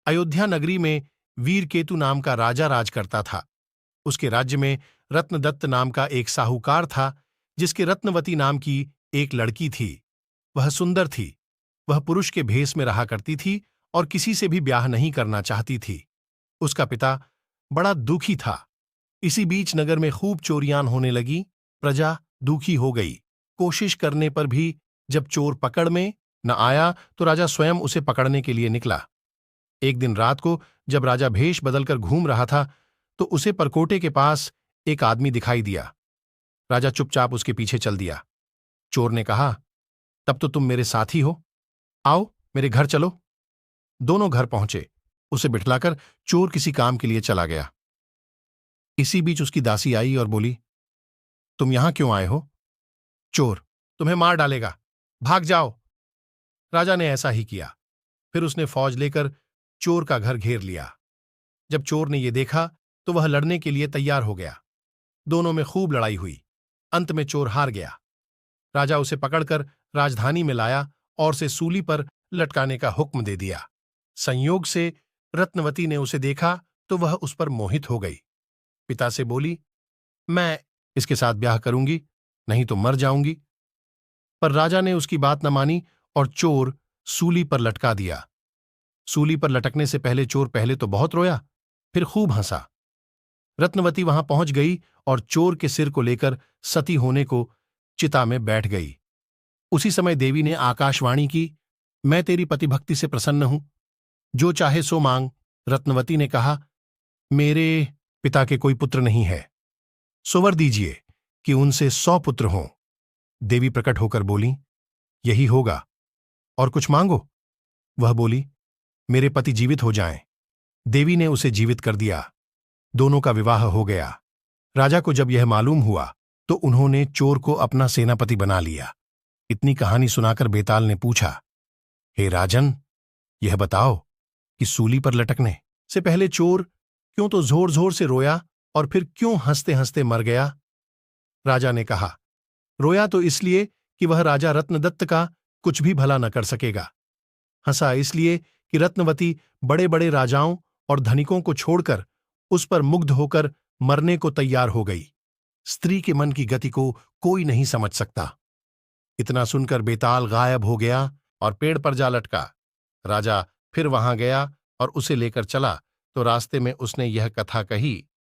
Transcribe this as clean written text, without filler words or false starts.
अयोध्या नगरी में वीरकेतु नाम का राजा राज करता था। उसके राज्य में रत्नदत्त नाम का एक साहूकार था, जिसके रत्नवती नाम की एक लड़की थी। वह सुंदर थी। वह पुरुष के भेष में रहा करती थी और किसी से भी ब्याह नहीं करना चाहती थी। उसका पिता बड़ा दुखी था। इसी बीच नगर में खूब चोरियां होने लगी। प्रजा दुखी हो गई। कोशिश करने पर भी जब चोर पकड़ में न आया तो राजा स्वयं उसे पकड़ने के लिए निकला। एक दिन रात को जब राजा भेष बदलकर घूम रहा था तो उसे परकोटे के पास एक आदमी दिखाई दिया। राजा चुपचाप उसके पीछे चल दिया। चोर ने कहा, तब तो तुम मेरे साथी हो, आओ मेरे घर चलो। दोनों घर पहुंचे। उसे बिठलाकर चोर किसी काम के लिए चला गया। इसी बीच उसकी दासी आई और बोली, तुम यहां क्यों आए हो? चोर, तुम्हें मार डालेगा, भाग जाओ। राजा ने ऐसा ही किया। फिर उसने फौज लेकर चोर का घर घेर लिया। जब चोर ने यह देखा तो वह लड़ने के लिए तैयार हो गया। दोनों में खूब लड़ाई हुई। अंत में चोर हार गया। राजा उसे पकड़कर राजधानी में लाया और उसे सूली पर लटकाने का हुक्म दे दिया। संयोग से रत्नवती ने उसे देखा तो वह उस पर मोहित हो गई। पिता से बोली, मैं इसके साथ ब्याह करूंगी, नहीं तो मर जाऊंगी। पर राजा ने उसकी बात न मानी और चोर सूली पर लटका दिया। सूली पर लटकने से पहले चोर पहले तो बहुत रोया, फिर खूब हंसा। रत्नवती वहां पहुंच गई और चोर के सिर को लेकर सती होने को चिता में बैठ गई। उसी समय देवी ने आकाशवाणी की, मैं तेरी पतिभक्ति से प्रसन्न हूं, जो चाहे सो मांग। रत्नवती ने कहा, मेरे पिता के कोई पुत्र नहीं है, सो वर दीजिए कि उनसे 100 पुत्र हों। देवी प्रकट होकर बोली, यही होगा, और कुछ मांगो। वह बोली, मेरे पति जीवित हो जाएं। देवी ने उसे जीवित कर दिया। दोनों का विवाह हो गया। राजा को जब यह मालूम हुआ तो उन्होंने चोर को अपना सेनापति बना लिया। इतनी कहानी सुनाकर बेताल ने पूछा, हे राजन, यह बताओ कि सूली पर लटकने से पहले चोर क्यों तो जोर जोर से रोया और फिर क्यों हंसते हंसते मर गया? राजा ने कहा, रोया तो इसलिए कि वह राजा रत्नदत्त का कुछ भी भला न कर सकेगा। हंसा इसलिए कि रत्नवती बड़े बड़े राजाओं और धनिकों को छोड़कर उस पर मुग्ध होकर मरने को तैयार हो गई। स्त्री के मन की गति को कोई नहीं समझ सकता। इतना सुनकर बेताल गायब हो गया और पेड़ पर जा लटका। राजा फिर वहां गया और उसे लेकर चला तो रास्ते में उसने यह कथा कही